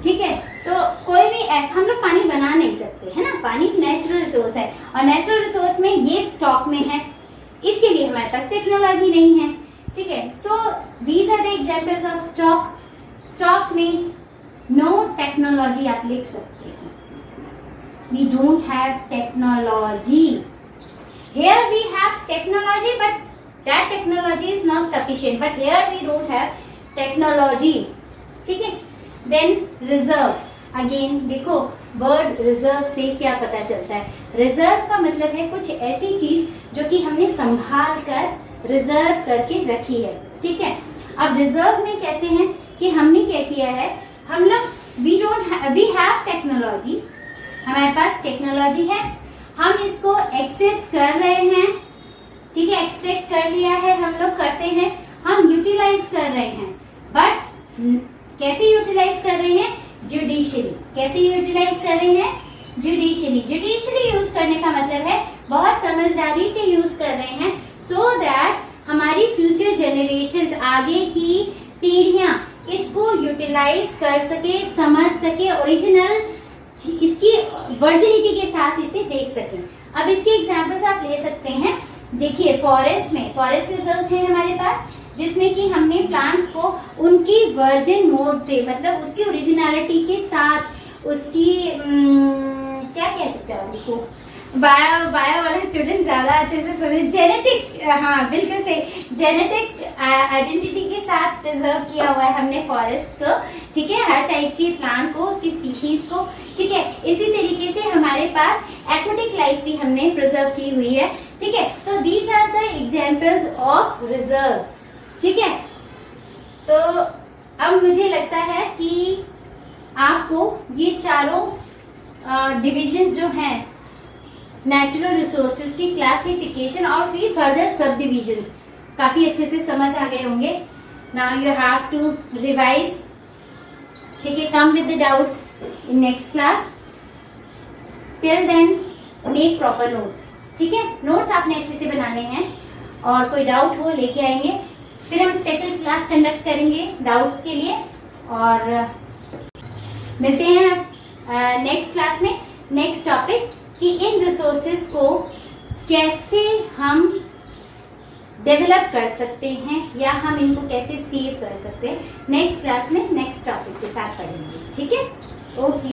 ठीक है, तो कोई भी ऐसा हम लोग पानी बना नहीं सकते है ना. पानी नेचुरल रिसोर्स है और नेचुरल रिसोर्स में ये स्टॉक में है, इसके लिए हमारे पास टेक्नोलॉजी नहीं है. ठीक है, so these are the examples of stock. Stock में नो टेक्नोलॉजी आप लिख सकते हैं. We don't have technology. Here we have technology, but that technology is not sufficient. But here we don't have technology. ठीक है. Then reserve. Again देखो word reserve से क्या पता चलता है. रिजर्व का मतलब है कुछ ऐसी चीज जो कि हमने संभाल कर रिजर्व करके रखी है. ठीक है, अब रिजर्व में कैसे है कि हमने क्या किया है, हम लोग वी हैव टेक्नोलॉजी, हमारे पास टेक्नोलॉजी है, हम इसको एक्सेस कर रहे हैं. ठीक है, एक्सट्रैक्ट कर लिया है, हम लोग करते हैं, हम यूटिलाइज कर रहे हैं. बट कैसे यूटिलाइज कर रहे हैं, जुडिशियली. कैसे यूटिलाइज कर रहे हैं, जुडिशियली. जुडिशियली यूज करने का मतलब है बहुत समझदारी से यूज कर रहे हैं, सो दैट हमारी फ्यूचर जनरेशंस, आगे की पीढ़ियां इसको यूटिलाइज कर सके, समझ सके, ओरिजिनल इसकी वर्जिनिटी के साथ इसे देख सकें. अब इसके एग्जांपल्स आप ले सकते हैं. देखिए फॉरेस्ट में फॉरेस्ट रिजर्व्स हैं हमारे पास, जिसमें कि हमने प्लांट्स को उनकी वर्जिन मोड से, मतलब उसकी ओरिजिनलिटी के साथ, उसकी क्या कह सकते हैं उसको, बायो वाले स्टूडेंट ज्यादा अच्छे से समझे, जेनेटिक, हाँ बिल्कुल सही, जेनेटिक आइडेंटिटी के साथ प्रिजर्व किया हुआ है हमने फॉरेस्ट को. ठीक है, हर टाइप के प्लांट को, उसकी स्पीशीज को. ठीक है, इसी तरीके से हमारे पास एक्वाटिक लाइफ भी हमने प्रिजर्व की हुई है. ठीक है, तो these are the examples of reserves. ठीक है, तो अब मुझे लगता है कि आपको ये चारों डिविजन्स जो हैं नेचुरल रिसोर्सेज की क्लासिफिकेशन और फिर फर्दर सब डिविजन्स काफी अच्छे से समझ आ गए होंगे. Now you have to revise. ठीक है, come with the doubts in next class. Till then make proper notes. ठीक है, नोट्स आपने अच्छे से बनाने हैं और कोई डाउट हो लेके आएंगे, फिर हम स्पेशल क्लास कंडक्ट करेंगे डाउट्स के लिए. और मिलते हैं नेक्स्ट क्लास में. नेक्स्ट टॉपिक कि इन रिसोर्सेज को कैसे हम डेवलप कर सकते हैं या हम इनको कैसे सेव कर सकते हैं, नेक्स्ट क्लास में नेक्स्ट टॉपिक के साथ पढ़ेंगे. ठीक है, ओके.